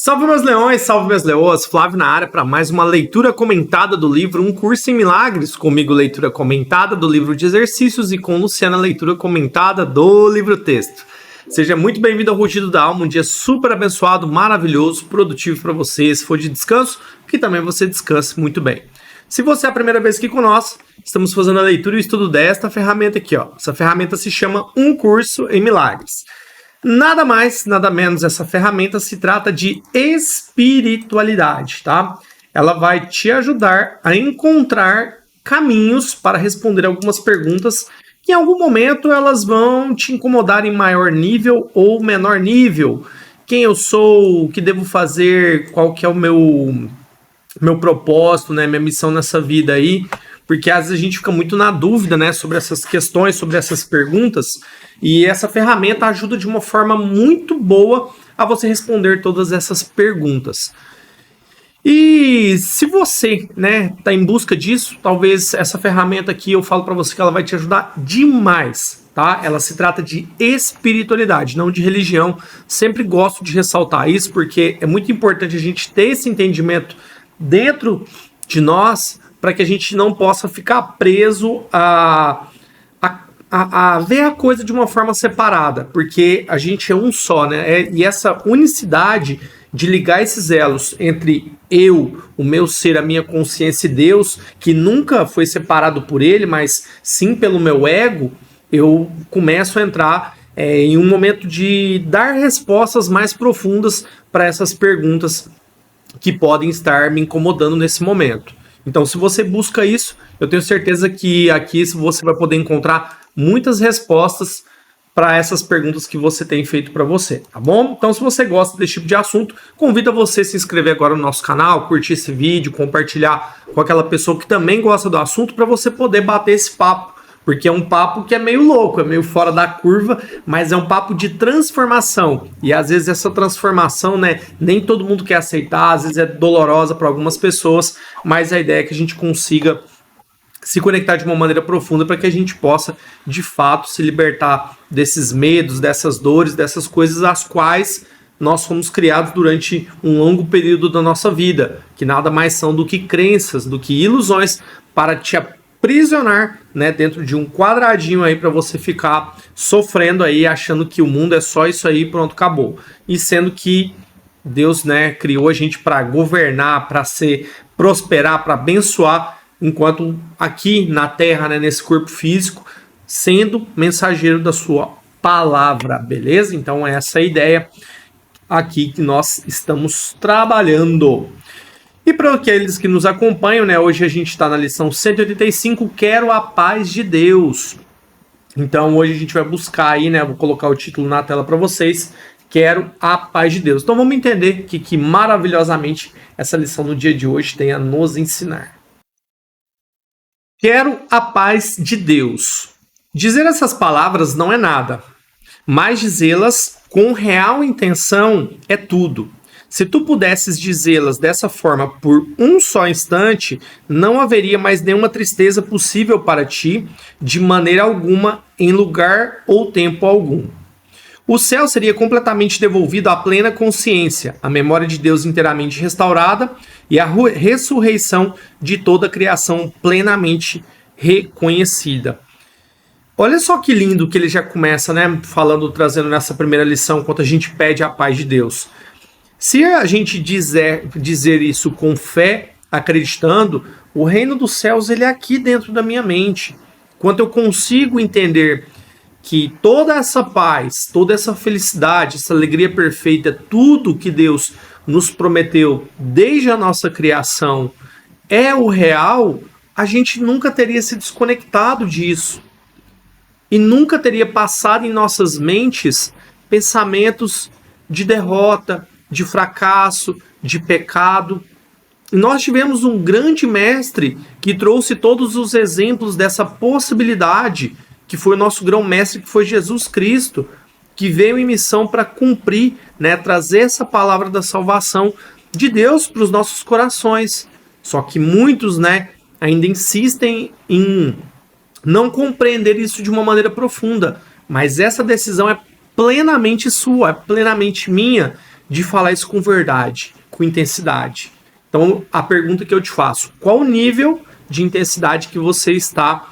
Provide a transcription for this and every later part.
Salve meus leões, salve minhas leoas, Flávio na área para mais uma leitura comentada do livro Um Curso em Milagres, comigo leitura comentada do livro de exercícios e com Luciana leitura comentada do livro texto. Seja muito bem-vindo ao Rugido da Alma, um dia super abençoado, maravilhoso, produtivo para você, se for de descanso, que também você descanse muito bem. Se você é a primeira vez aqui com nós, estamos fazendo a leitura e o estudo desta ferramenta aqui, ó. Essa ferramenta se chama Um Curso em Milagres. Nada mais, nada menos, essa ferramenta se trata de espiritualidade, tá? Ela vai te ajudar a encontrar caminhos para responder algumas perguntas que em algum momento elas vão te incomodar em maior nível ou menor nível. Quem eu sou, o que devo fazer, qual que é o meu propósito, né, minha missão nessa vida aí, porque às vezes a gente fica muito na dúvida, né, sobre essas questões, sobre essas perguntas, e essa ferramenta ajuda de uma forma muito boa a você responder todas essas perguntas. E se você, né, tá em busca disso, talvez essa ferramenta aqui eu falo para você que ela vai te ajudar demais, tá? Ela se trata de espiritualidade, não de religião. Sempre gosto de ressaltar isso porque é muito importante a gente ter esse entendimento dentro de nós para que a gente não possa ficar preso a ver a coisa de uma forma separada, porque a gente é um só, né? E essa unicidade de ligar esses elos entre eu, o meu ser, a minha consciência e Deus, que nunca foi separado por ele, mas sim pelo meu ego, eu começo a entrar em um momento de dar respostas mais profundas para essas perguntas que podem estar me incomodando nesse momento. Então, se você busca isso, eu tenho certeza que aqui você vai poder encontrar muitas respostas para essas perguntas que você tem feito para você, tá bom? Então, se você gosta desse tipo de assunto, convido você a se inscrever agora no nosso canal, curtir esse vídeo, compartilhar com aquela pessoa que também gosta do assunto para você poder bater esse papo. Porque é um papo que é meio louco, é meio fora da curva, mas é um papo de transformação. E às vezes essa transformação, né, nem todo mundo quer aceitar, às vezes é dolorosa para algumas pessoas, mas a ideia é que a gente consiga se conectar de uma maneira profunda para que a gente possa, de fato, se libertar desses medos, dessas dores, dessas coisas às quais nós fomos criados durante um longo período da nossa vida, que nada mais são do que crenças, do que ilusões para te aprisionar, né, dentro de um quadradinho aí para você ficar sofrendo aí, achando que o mundo é só isso aí, pronto, acabou. E sendo que Deus, né, criou a gente para governar, para prosperar, para abençoar, enquanto aqui na Terra, né, nesse corpo físico, sendo mensageiro da sua palavra, beleza? Então essa é a ideia aqui que nós estamos trabalhando. E para aqueles que nos acompanham, né, hoje a gente está na lição 185, Quero a Paz de Deus. Então hoje a gente vai buscar aí, né, vou colocar o título na tela para vocês, Quero a Paz de Deus. Então vamos entender que maravilhosamente essa lição no dia de hoje tem a nos ensinar. Quero a paz de Deus. Dizer essas palavras não é nada, mas dizê-las com real intenção é tudo. Se tu pudesses dizê-las dessa forma por um só instante, não haveria mais nenhuma tristeza possível para ti, de maneira alguma, em lugar ou tempo algum. O céu seria completamente devolvido à plena consciência, a memória de Deus inteiramente restaurada e a ressurreição de toda a criação plenamente reconhecida. Olha só que lindo que ele já começa, né, trazendo nessa primeira lição, quando a gente pede a paz de Deus. Se a gente dizer isso com fé, acreditando, o reino dos céus ele é aqui dentro da minha mente. Quando eu consigo entender que toda essa paz, toda essa felicidade, essa alegria perfeita, tudo que Deus nos prometeu desde a nossa criação é o real, a gente nunca teria se desconectado disso. E nunca teria passado em nossas mentes pensamentos de derrota, de fracasso, de pecado. Nós tivemos um grande mestre que trouxe todos os exemplos dessa possibilidade, que foi o nosso grão-mestre, que foi Jesus Cristo, que veio em missão para cumprir, né, trazer essa palavra da salvação de Deus para os nossos corações. Só que muitos, né, ainda insistem em não compreender isso de uma maneira profunda. Mas essa decisão é plenamente sua, é plenamente minha, de falar isso com verdade, com intensidade. Então, a pergunta que eu te faço, qual o nível de intensidade que você está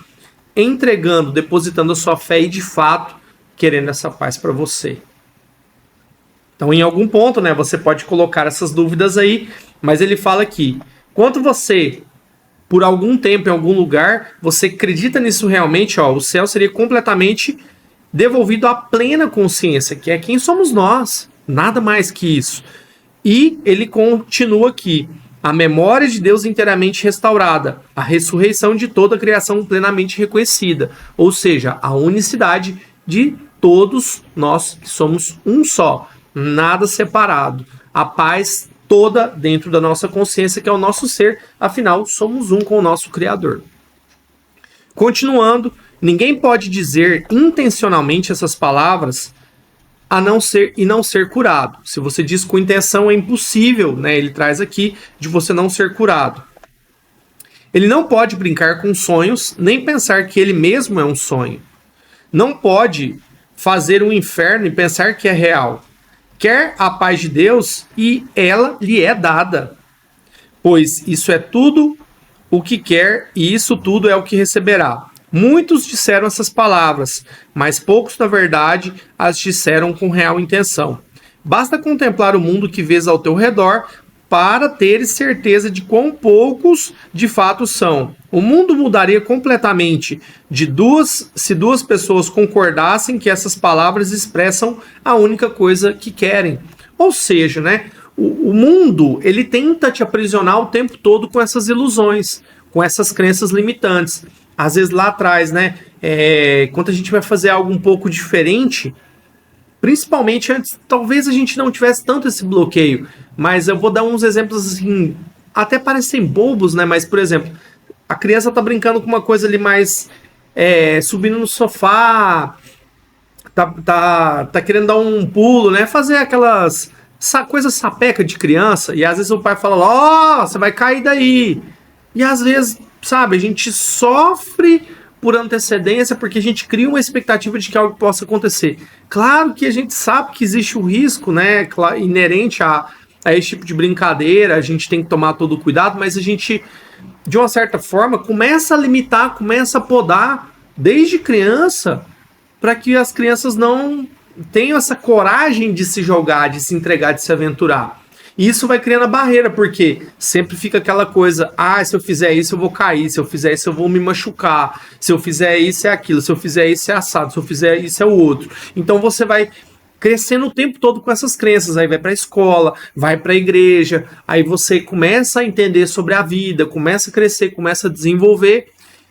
entregando, depositando a sua fé e, de fato, querendo essa paz para você? Então, em algum ponto, né, você pode colocar essas dúvidas aí, mas ele fala aqui, quanto você, por algum tempo, em algum lugar, você acredita nisso realmente, ó, o céu seria completamente devolvido à plena consciência, que é quem somos nós, nada mais que isso. E ele continua aqui, a memória de Deus inteiramente restaurada, a ressurreição de toda a criação plenamente reconhecida, ou seja, a unicidade de todos nós que somos um só, nada separado, a paz toda dentro da nossa consciência, que é o nosso ser, afinal, somos um com o nosso Criador. Continuando, ninguém pode dizer intencionalmente essas palavras a não ser curado. Se você diz com intenção, é impossível, né? Ele traz aqui de você não ser curado. Ele não pode brincar com sonhos, nem pensar que ele mesmo é um sonho. Não pode fazer um inferno e pensar que é real. Quer a paz de Deus e ela lhe é dada, pois isso é tudo o que quer e isso tudo é o que receberá. Muitos disseram essas palavras, mas poucos, na verdade, as disseram com real intenção. Basta contemplar o mundo que vês ao teu redor para teres certeza de quão poucos de fato são. O mundo mudaria completamente se duas pessoas concordassem que essas palavras expressam a única coisa que querem. Ou seja, né, o mundo ele tenta te aprisionar o tempo todo com essas ilusões, com essas crenças limitantes. Às vezes lá atrás, né, quando a gente vai fazer algo um pouco diferente, principalmente antes, talvez a gente não tivesse tanto esse bloqueio, mas eu vou dar uns exemplos assim, até parecem bobos, né, mas por exemplo, a criança tá brincando com uma coisa ali mais subindo no sofá, tá querendo dar um pulo, né, fazer aquelas coisas sapeca de criança, e às vezes o pai fala, ó, você vai cair daí, e às vezes, sabe, a gente sofre por antecedência porque a gente cria uma expectativa de que algo possa acontecer. Claro que a gente sabe que existe o risco, né, inerente a esse tipo de brincadeira, a gente tem que tomar todo o cuidado, mas a gente, de uma certa forma, começa a limitar, começa a podar desde criança para que as crianças não tenham essa coragem de se jogar, de se entregar, de se aventurar. E isso vai criando a barreira, porque sempre fica aquela coisa, se eu fizer isso eu vou cair, se eu fizer isso eu vou me machucar, se eu fizer isso é aquilo, se eu fizer isso é assado, se eu fizer isso é o outro. Então você vai crescendo o tempo todo com essas crenças, aí vai para a escola, vai para a igreja, aí você começa a entender sobre a vida, começa a crescer, começa a desenvolver.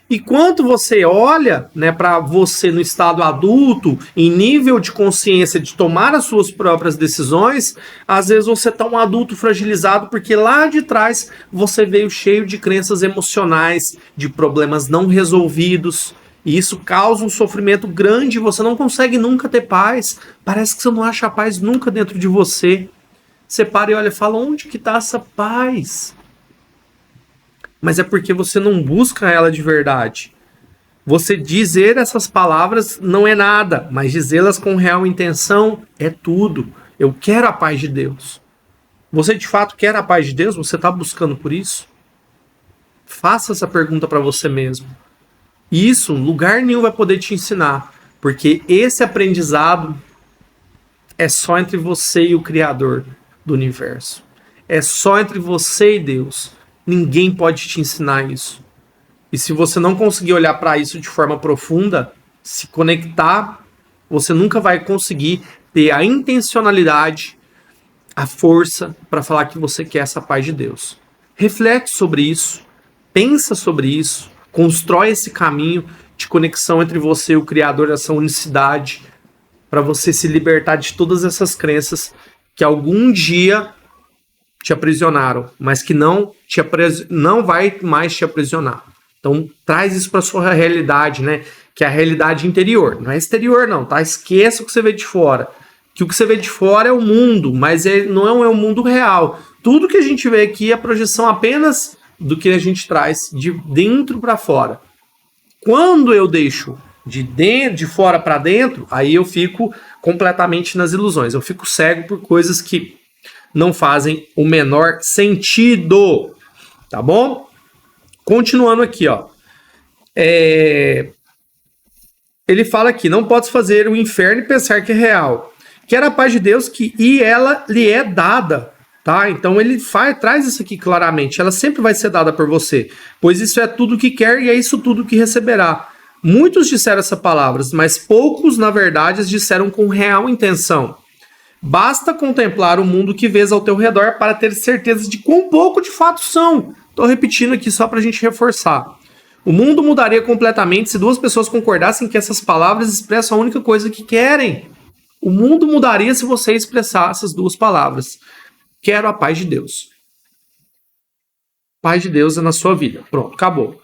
E quando você olha, né, para você no estado adulto, em nível de consciência de tomar as suas próprias decisões, às vezes você está um adulto fragilizado porque lá de trás você veio cheio de crenças emocionais, de problemas não resolvidos, e isso causa um sofrimento grande, você não consegue nunca ter paz, parece que você não acha a paz nunca dentro de você. Você para e olha e fala, onde que está essa paz? Mas é porque você não busca ela de verdade. Você dizer essas palavras não é nada, mas dizê-las com real intenção é tudo. Eu quero a paz de Deus. Você de fato quer a paz de Deus? Você está buscando por isso? Faça essa pergunta para você mesmo. Isso, lugar nenhum vai poder te ensinar, porque esse aprendizado é só entre você e o Criador do universo. É só entre você e Deus. Ninguém pode te ensinar isso. E se você não conseguir olhar para isso de forma profunda, se conectar, você nunca vai conseguir ter a intencionalidade, a força para falar que você quer essa paz de Deus. Reflete sobre isso, pensa sobre isso, constrói esse caminho de conexão entre você e o Criador, essa unicidade, para você se libertar de todas essas crenças que algum dia te aprisionaram, mas que não vai mais te aprisionar. Então, traz isso para sua realidade, né? Que é a realidade interior. Não é exterior, não, tá? Esqueça o que você vê de fora. Que o que você vê de fora é o mundo, mas não é o mundo real. Tudo que a gente vê aqui é a projeção apenas do que a gente traz de dentro para fora. Quando eu deixo de fora para dentro, aí eu fico completamente nas ilusões. Eu fico cego por coisas que não fazem o menor sentido, tá bom? Continuando aqui, ó. Ele fala aqui, não podes fazer o inferno e pensar que é real. Quer a paz de Deus e ela lhe é dada, tá? Então ele traz isso aqui claramente, ela sempre vai ser dada por você, pois isso é tudo que quer e é isso tudo que receberá. Muitos disseram essas palavras, mas poucos, na verdade, as disseram com real intenção. Basta contemplar o mundo que vês ao teu redor para ter certeza de quão pouco de fato são. Estou repetindo aqui só para a gente reforçar. O mundo mudaria completamente se duas pessoas concordassem que essas palavras expressam a única coisa que querem. O mundo mudaria se você expressar essas duas palavras. Quero a paz de Deus. Paz de Deus é na sua vida. Pronto, acabou.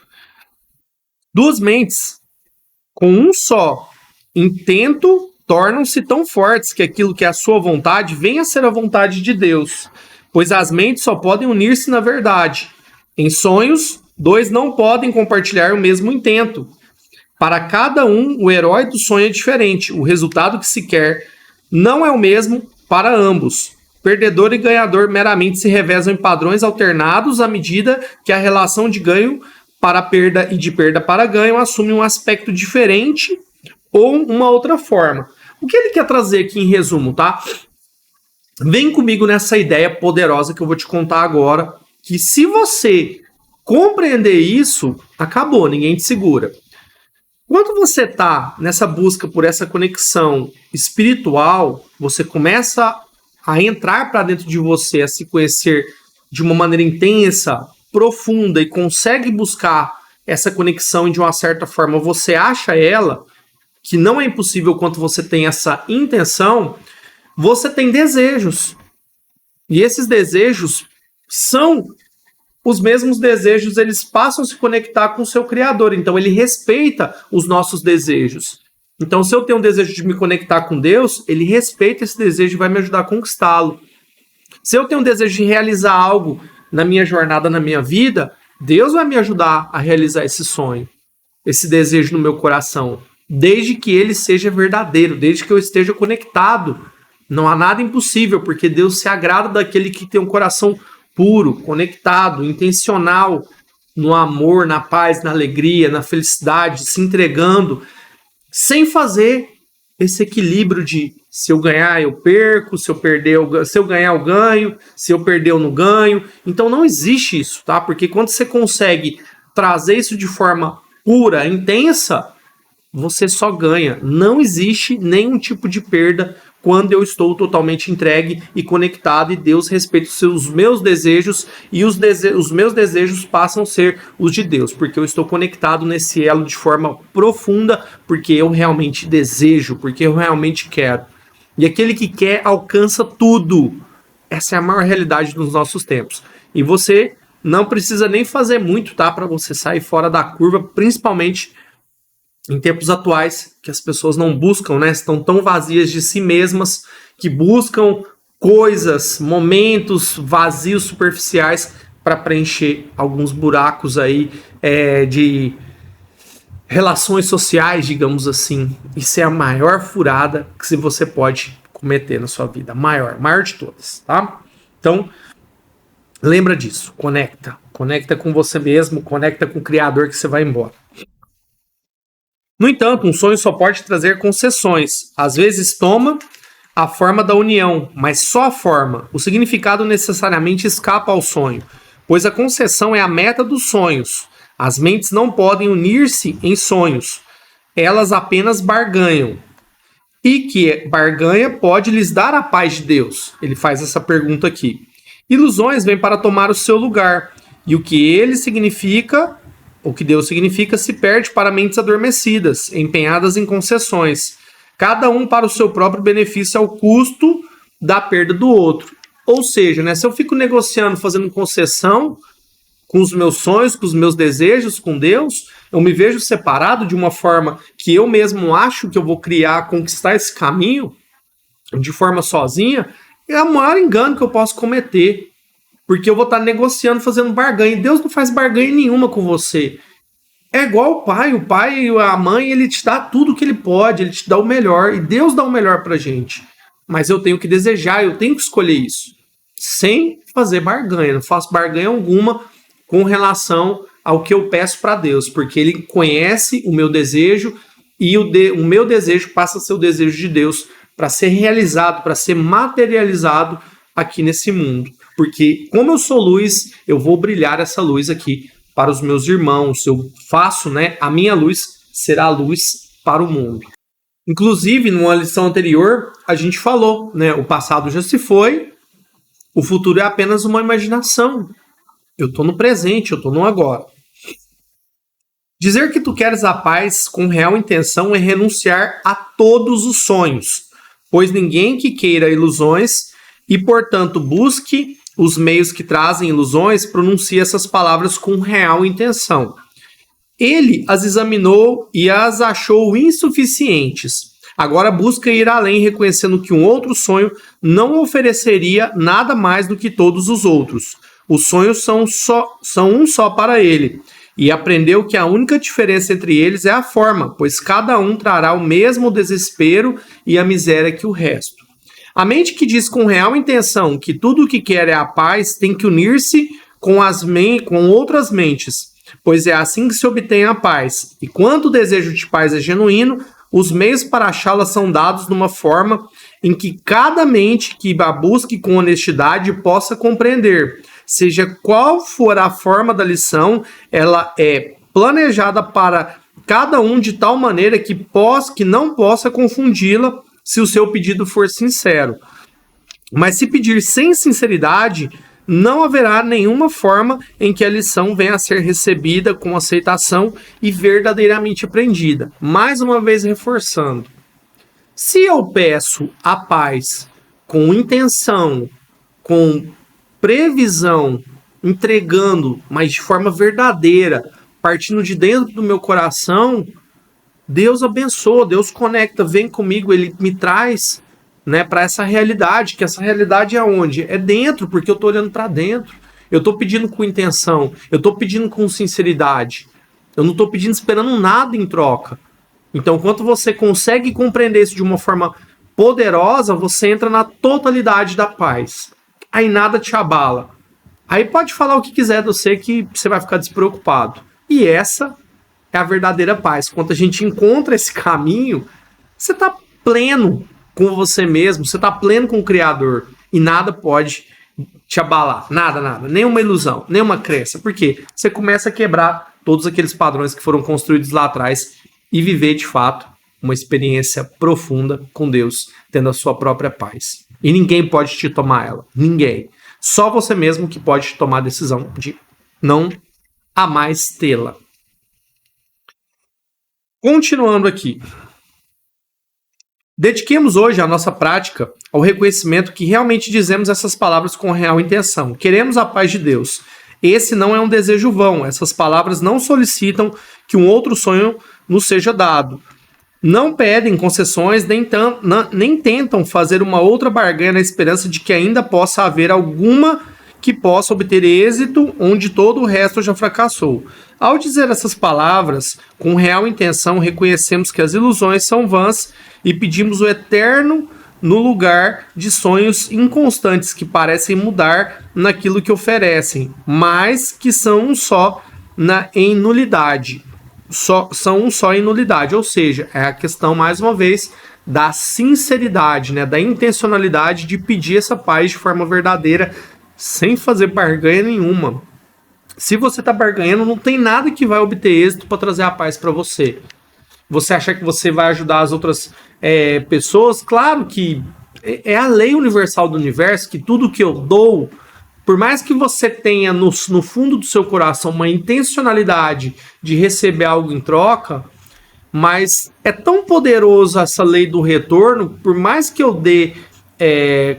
Duas mentes com um só intento tornam-se tão fortes que aquilo que é a sua vontade venha a ser a vontade de Deus, pois as mentes só podem unir-se na verdade. Em sonhos, dois não podem compartilhar o mesmo intento. Para cada um, o herói do sonho é diferente. O resultado que se quer não é o mesmo para ambos. Perdedor e ganhador meramente se revezam em padrões alternados à medida que a relação de ganho para perda e de perda para ganho assume um aspecto diferente ou uma outra forma. O que ele quer trazer aqui em resumo, tá? Vem comigo nessa ideia poderosa que eu vou te contar agora, que se você compreender isso, acabou, ninguém te segura. Quando você tá nessa busca por essa conexão espiritual, você começa a entrar para dentro de você, a se conhecer de uma maneira intensa, profunda e consegue buscar essa conexão e de uma certa forma você acha ela, que não é impossível quanto você tem essa intenção, você tem desejos. E esses desejos são os mesmos desejos, eles passam a se conectar com o seu Criador. Então ele respeita os nossos desejos. Então se eu tenho um desejo de me conectar com Deus, ele respeita esse desejo e vai me ajudar a conquistá-lo. Se eu tenho um desejo de realizar algo na minha jornada, na minha vida, Deus vai me ajudar a realizar esse sonho, esse desejo no meu coração. Desde que ele seja verdadeiro, desde que eu esteja conectado. Não há nada impossível, porque Deus se agrada daquele que tem um coração puro, conectado, intencional, no amor, na paz, na alegria, na felicidade, se entregando, sem fazer esse equilíbrio de se eu ganhar eu perco, se eu ganhar eu ganho, se eu perder eu não ganho. Então não existe isso, tá? Porque quando você consegue trazer isso de forma pura, intensa, você só ganha. Não existe nenhum tipo de perda quando eu estou totalmente entregue e conectado e Deus respeita os meus desejos e os meus desejos passam a ser os de Deus, porque eu estou conectado nesse elo de forma profunda, porque eu realmente desejo, porque eu realmente quero. E aquele que quer alcança tudo. Essa é a maior realidade dos nossos tempos. E você não precisa nem fazer muito, tá, para você sair fora da curva, principalmente em tempos atuais, que as pessoas não buscam, né? Estão tão vazias de si mesmas, que buscam coisas, momentos vazios, superficiais, para preencher alguns buracos aí de relações sociais, digamos assim. Isso é a maior furada que você pode cometer na sua vida. Maior de todas, tá? Então, lembra disso. Conecta com você mesmo, conecta com o Criador que você vai embora. No entanto, um sonho só pode trazer concessões. Às vezes toma a forma da união, mas só a forma. O significado necessariamente escapa ao sonho, pois a concessão é a meta dos sonhos. As mentes não podem unir-se em sonhos. Elas apenas barganham. E que barganha pode lhes dar a paz de Deus? Ele faz essa pergunta aqui. Ilusões vêm para tomar o seu lugar. E o que ele significa... O que Deus significa se perde para mentes adormecidas, empenhadas em concessões, cada um para o seu próprio benefício ao custo da perda do outro. Ou seja, né, se eu fico negociando, fazendo concessão com os meus sonhos, com os meus desejos, com Deus, eu me vejo separado de uma forma que eu mesmo acho que eu vou criar, conquistar esse caminho de forma sozinha, é o maior engano que eu posso cometer. Porque eu vou estar negociando, fazendo barganha. E Deus não faz barganha nenhuma com você. É igual o pai e a mãe, ele te dá tudo que ele pode, ele te dá o melhor. E Deus dá o melhor pra gente. Mas eu tenho que desejar, eu tenho que escolher isso. sem fazer barganha, não faço barganha alguma com relação ao que eu peço para Deus, porque Ele conhece o meu desejo e o meu desejo passa a ser o desejo de Deus para ser realizado, para ser materializado aqui nesse mundo. Porque como eu sou luz, eu vou brilhar essa luz aqui para os meus irmãos. Eu faço, né? A minha luz será luz para o mundo. Inclusive, numa lição anterior, a gente falou, né? O passado já se foi, o futuro é apenas uma imaginação. Eu estou no presente, eu estou no agora. Dizer que tu queres a paz com real intenção é renunciar a todos os sonhos, pois ninguém que queira ilusões e, portanto, busque os meios que trazem ilusões pronuncia essas palavras com real intenção. Ele as examinou e as achou insuficientes. Agora busca ir além, reconhecendo que um outro sonho não ofereceria nada mais do que todos os outros. Os sonhos são um só para ele. E aprendeu que a única diferença entre eles é a forma, pois cada um trará o mesmo desespero e a miséria que o resto. A mente que diz com real intenção que tudo o que quer é a paz tem que unir-se com outras mentes, pois é assim que se obtém a paz. E quando o desejo de paz é genuíno, os meios para achá-la são dados numa forma em que cada mente que a busque com honestidade possa compreender. Seja qual for a forma da lição, ela é planejada para cada um de tal maneira que não possa confundi-la se o seu pedido for sincero. Mas se pedir sem sinceridade, não haverá nenhuma forma em que a lição venha a ser recebida com aceitação e verdadeiramente aprendida. Mais uma vez reforçando, se eu peço a paz com intenção, com previsão, entregando, mas de forma verdadeira, partindo de dentro do meu coração, Deus abençoa, Deus conecta, vem comigo, Ele me traz, né, para essa realidade, que essa realidade é onde? É dentro, porque eu estou olhando para dentro. Eu estou pedindo com intenção, eu estou pedindo com sinceridade. Eu não estou pedindo esperando nada em troca. Então, quando você consegue compreender isso de uma forma poderosa, você entra na totalidade da paz. Aí nada te abala. Aí pode falar o que quiser de você que você vai ficar despreocupado. E essa é a verdadeira paz. Quando a gente encontra esse caminho, você está pleno com você mesmo, você está pleno com o Criador. E nada pode te abalar. Nada. Nenhuma ilusão, nenhuma crença. Por quê? Você começa a quebrar todos aqueles padrões que foram construídos lá atrás e viver, de fato, uma experiência profunda com Deus, tendo a sua própria paz. E ninguém pode te tomar ela. Ninguém. Só você mesmo que pode tomar a decisão de não a mais tê-la. Continuando aqui. Dediquemos hoje a nossa prática ao reconhecimento que realmente dizemos essas palavras com real intenção. Queremos a paz de Deus. Esse não é um desejo vão. Essas palavras não solicitam que um outro sonho nos seja dado. Não pedem concessões, nem tentam fazer uma outra barganha na esperança de que ainda possa haver alguma que possa obter êxito onde todo o resto já fracassou. Ao dizer essas palavras, com real intenção, reconhecemos que as ilusões são vãs e pedimos o eterno no lugar de sonhos inconstantes que parecem mudar naquilo que oferecem, mas que são um só em nulidade. São um só em nulidade, ou seja, é a questão, mais uma vez, da sinceridade, né, da intencionalidade de pedir essa paz de forma verdadeira, sem fazer barganha nenhuma. Se você está barganhando, não tem nada que vai obter êxito para trazer a paz para você. Você achar que você vai ajudar as outras pessoas, claro que é a lei universal do universo, que tudo que eu dou, por mais que você tenha no fundo do seu coração uma intencionalidade de receber algo em troca, mas é tão poderoso essa lei do retorno, por mais que eu dê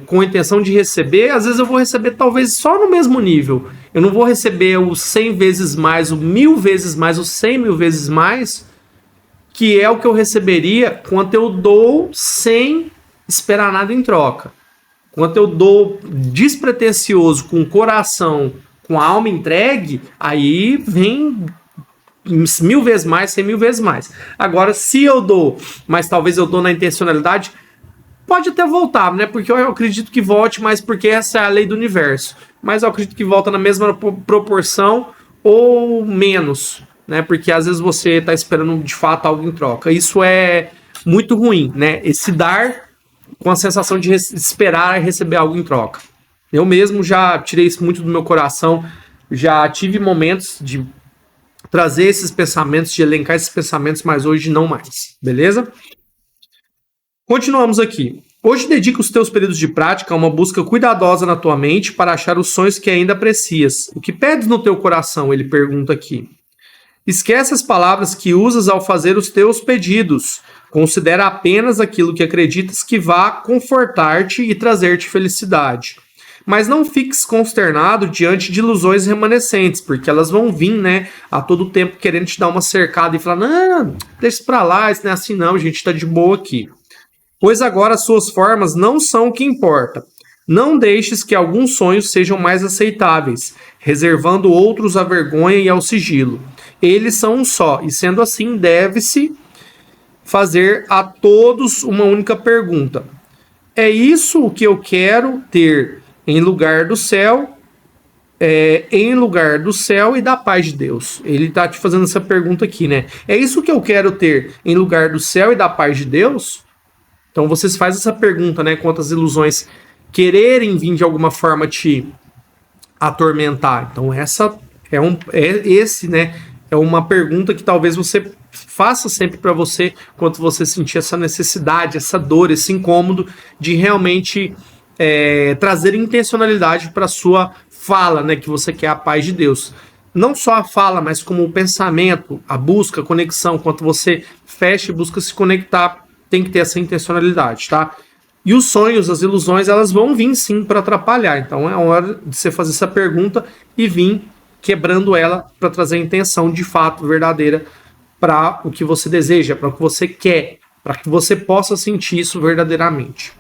com a intenção de receber, às vezes eu vou receber talvez só no mesmo nível. Eu não vou receber o 100 vezes mais, o 1000 vezes mais, o 100 mil vezes mais, que é o que eu receberia quando eu dou sem esperar nada em troca. Quando eu dou despretensioso, com o coração, com a alma entregue, aí vem 1000 vezes mais, 100 mil vezes mais. Agora, se eu dou, mas talvez eu dou na intencionalidade, pode até voltar, né? Porque eu acredito que volte, mas porque essa é a lei do universo. Mas eu acredito que volta na mesma proporção ou menos, né? Porque às vezes você está esperando de fato algo em troca. Isso é muito ruim, né? Esse dar com a sensação de esperar e receber algo em troca. Eu mesmo já tirei isso muito do meu coração, já tive momentos de trazer esses pensamentos, de elencar esses pensamentos, mas hoje não mais, beleza? Continuamos aqui. Hoje dedica os teus períodos de prática a uma busca cuidadosa na tua mente para achar os sonhos que ainda aprecias. O que pedes no teu coração? Ele pergunta aqui. Esquece as palavras que usas ao fazer os teus pedidos. Considera apenas aquilo que acreditas que vá confortar-te e trazer-te felicidade. Mas não fiques consternado diante de ilusões remanescentes, porque elas vão vir, né, a todo tempo querendo te dar uma cercada e falar, não, deixa isso pra lá, isso não é assim não, a gente tá de boa aqui. Pois agora as suas formas não são o que importa. Não deixes que alguns sonhos sejam mais aceitáveis, reservando outros à vergonha e ao sigilo. Eles são um só, e sendo assim, deve-se fazer a todos uma única pergunta. É isso o que eu quero ter em lugar do céu, em lugar do céu e da paz de Deus? Ele está te fazendo essa pergunta aqui, né? É isso que eu quero ter em lugar do céu e da paz de Deus? Então vocês fazem essa pergunta, né? Quantas ilusões quererem vir de alguma forma te atormentar. Então essa é uma pergunta que talvez você faça sempre para você quando você sentir essa necessidade, essa dor, esse incômodo de realmente trazer intencionalidade para sua fala, né? Que você quer a paz de Deus. Não só a fala, mas como o pensamento, a busca, a conexão. Quando você fecha e busca se conectar, tem que ter essa intencionalidade, tá? E os sonhos, as ilusões, elas vão vir sim para atrapalhar. Então é hora de você fazer essa pergunta e vir quebrando ela para trazer a intenção de fato verdadeira para o que você deseja, para o que você quer, para que você possa sentir isso verdadeiramente.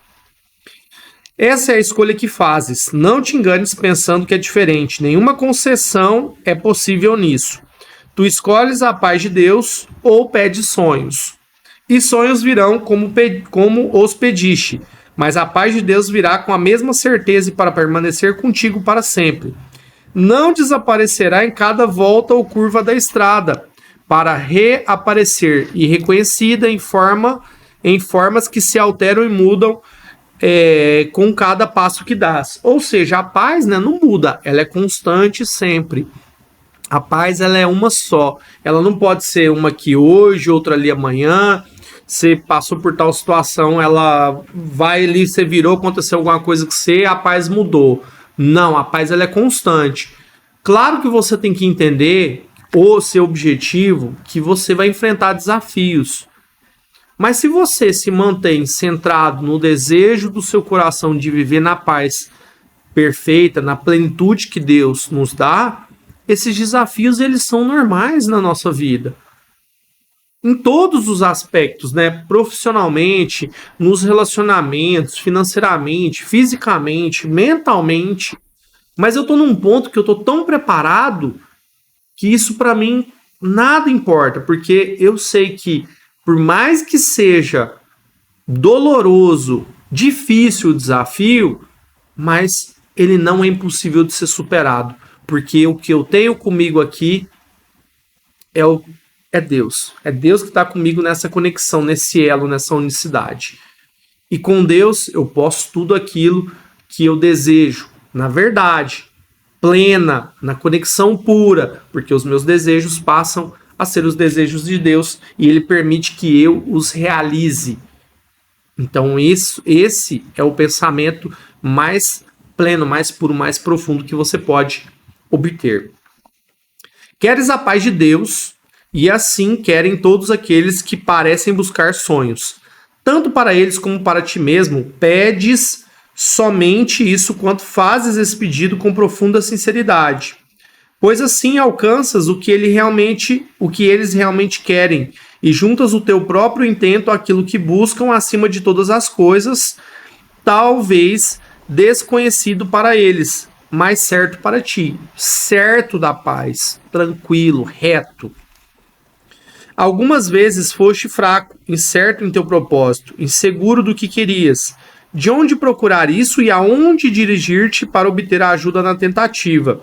Essa é a escolha que fazes. Não te enganes pensando que é diferente. Nenhuma concessão é possível nisso. Tu escolhes a paz de Deus ou pedes sonhos. E sonhos virão como os pediste, mas a paz de Deus virá com a mesma certeza e para permanecer contigo para sempre. Não desaparecerá em cada volta ou curva da estrada, para reaparecer irreconhecida em formas que se alteram e mudam com cada passo que dás. Ou seja, a paz, né, não muda, ela é constante sempre. A paz, ela é uma só. Ela não pode ser uma aqui hoje, outra ali amanhã. Você passou por tal situação, ela vai ali, você virou, aconteceu alguma coisa que a paz mudou. Não, a paz ela é constante. Claro que você tem que entender o seu objetivo, que você vai enfrentar desafios. Mas se você se mantém centrado no desejo do seu coração de viver na paz perfeita, na plenitude que Deus nos dá, esses desafios eles são normais na nossa vida. Em todos os aspectos, né? Profissionalmente, nos relacionamentos, financeiramente, fisicamente, mentalmente. Mas eu tô num ponto que eu tô tão preparado que isso para mim nada importa, porque eu sei que por mais que seja doloroso, difícil o desafio, mas ele não é impossível de ser superado, porque o que eu tenho comigo aqui é Deus. É Deus que está comigo nessa conexão, nesse elo, nessa unicidade. E com Deus eu posso tudo aquilo que eu desejo, na verdade, plena, na conexão pura, porque os meus desejos passam a ser os desejos de Deus e Ele permite que eu os realize. Então esse é o pensamento mais pleno, mais puro, mais profundo que você pode obter. Queres a paz de Deus, e assim querem todos aqueles que parecem buscar sonhos. Tanto para eles como para ti mesmo, pedes somente isso quanto fazes esse pedido com profunda sinceridade. Pois assim alcanças o que eles realmente querem, e juntas o teu próprio intento àquilo que buscam acima de todas as coisas, talvez desconhecido para eles, mas certo para ti, certo da paz, tranquilo, reto. Algumas vezes foste fraco, incerto em teu propósito, inseguro do que querias. De onde procurar isso e aonde dirigir-te para obter a ajuda na tentativa?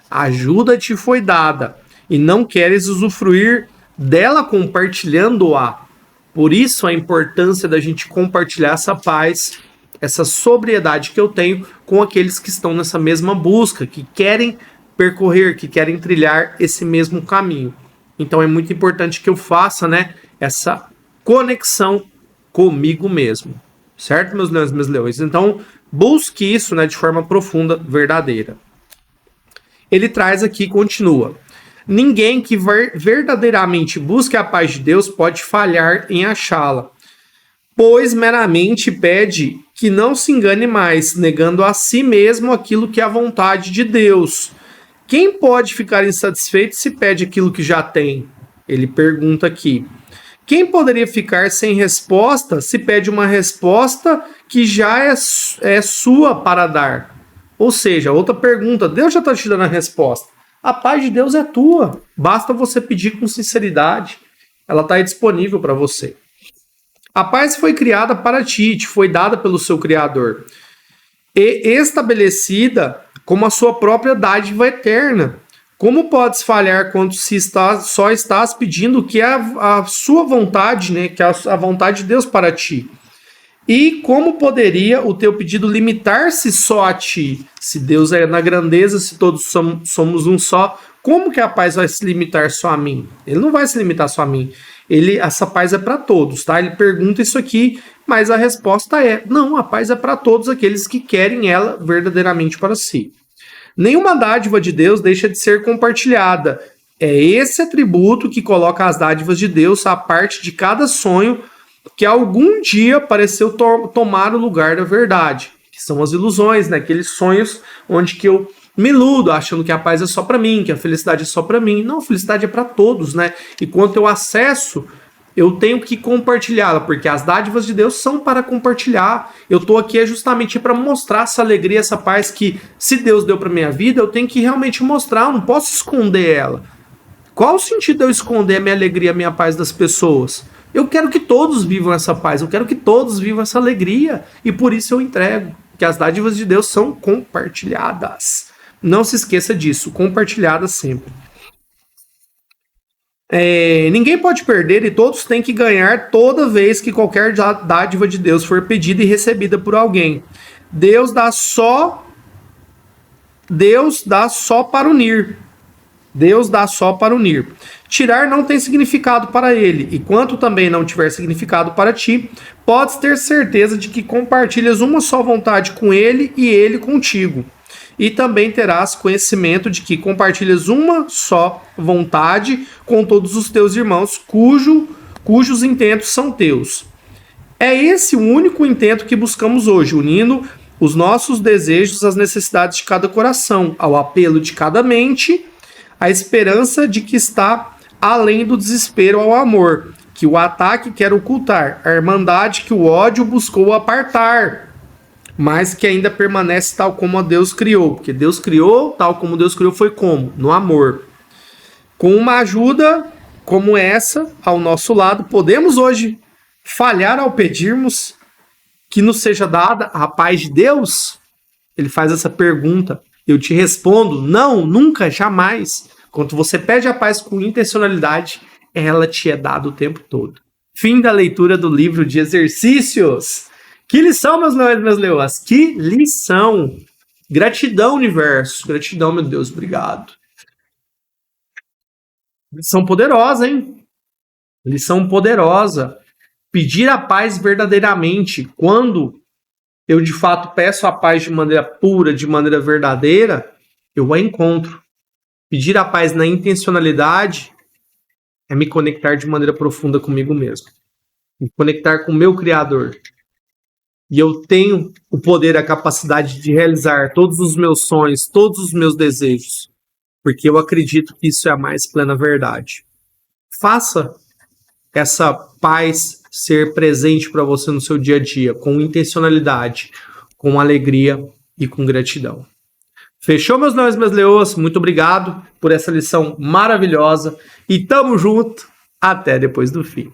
A ajuda te foi dada e não queres usufruir dela compartilhando-a. Por isso a importância da gente compartilhar essa paz, essa sobriedade que eu tenho com aqueles que estão nessa mesma busca, que querem percorrer, que querem trilhar esse mesmo caminho. Então é muito importante que eu faça, né, essa conexão comigo mesmo. Certo, meus leões e meus leões? Então, busque isso, né, de forma profunda, verdadeira. Ele traz aqui, continua. Ninguém que verdadeiramente busque a paz de Deus pode falhar em achá-la, pois meramente pede que não se engane mais, negando a si mesmo aquilo que é a vontade de Deus. Quem pode ficar insatisfeito se pede aquilo que já tem? Ele pergunta aqui. Quem poderia ficar sem resposta se pede uma resposta que já é sua para dar? Ou seja, outra pergunta, Deus já está te dando a resposta. A paz de Deus é tua, basta você pedir com sinceridade, ela está aí disponível para você. A paz foi criada para ti, te foi dada pelo seu Criador, e estabelecida como a sua própria dádiva eterna. Como podes falhar quando só estás pedindo que é a sua vontade, né, que é a vontade de Deus para ti? E como poderia o teu pedido limitar-se só a ti? Se Deus é na grandeza, se todos somos um só, como que a paz vai se limitar só a mim? Ele não vai se limitar só a mim. Essa paz é para todos, tá? Ele pergunta isso aqui, mas a resposta é: não, a paz é para todos aqueles que querem ela verdadeiramente para si. Nenhuma dádiva de Deus deixa de ser compartilhada. É esse atributo que coloca as dádivas de Deus à parte de cada sonho que algum dia pareceu tomar o lugar da verdade, que são as ilusões, né? Aqueles sonhos onde que eu me iludo, achando que a paz é só para mim, que a felicidade é só para mim. Não, a felicidade é para todos, né? E quanto eu acesso, eu tenho que compartilhá-la, porque as dádivas de Deus são para compartilhar. Eu estou aqui justamente para mostrar essa alegria, essa paz que, se Deus deu para minha vida, eu tenho que realmente mostrar, eu não posso esconder ela. Qual o sentido de eu esconder a minha alegria, a minha paz das pessoas? Eu quero que todos vivam essa paz, eu quero que todos vivam essa alegria, e por isso eu entrego, que as dádivas de Deus são compartilhadas. Não se esqueça disso, compartilhadas sempre. Ninguém pode perder e todos têm que ganhar toda vez que qualquer dádiva de Deus for pedida e recebida por alguém. Deus dá só para unir. Deus dá só para unir. Tirar não tem significado para ele, e quanto também não tiver significado para ti, podes ter certeza de que compartilhas uma só vontade com ele e ele contigo. E também terás conhecimento de que compartilhas uma só vontade com todos os teus irmãos, cujos intentos são teus. É esse o único intento que buscamos hoje, unindo os nossos desejos às necessidades de cada coração, ao apelo de cada mente, à esperança de que está além do desespero ao amor, que o ataque quer ocultar, a irmandade que o ódio buscou apartar, mas que ainda permanece tal como a Deus criou, porque Deus criou, tal como Deus criou foi como? No amor. Com uma ajuda como essa ao nosso lado, podemos hoje falhar ao pedirmos que nos seja dada a paz de Deus? Ele faz essa pergunta. Eu te respondo, não, nunca, jamais. Quando você pede a paz com intencionalidade, ela te é dada o tempo todo. Fim da leitura do livro de exercícios. Que lição, meus leões e minhas leoas. Que lição. Gratidão, universo. Gratidão, meu Deus. Obrigado. Lição poderosa, hein? Lição poderosa. Pedir a paz verdadeiramente. Quando eu, de fato, peço a paz de maneira pura, de maneira verdadeira, eu a encontro. Pedir a paz na intencionalidade é me conectar de maneira profunda comigo mesmo. Me conectar com o meu Criador. E eu tenho o poder, a capacidade de realizar todos os meus sonhos, todos os meus desejos. Porque eu acredito que isso é a mais plena verdade. Faça essa paz ser presente para você no seu dia a dia, com intencionalidade, com alegria e com gratidão. Fechou, meus leões e minhas leoas? Muito obrigado por essa lição maravilhosa. E tamo junto. até depois do fim.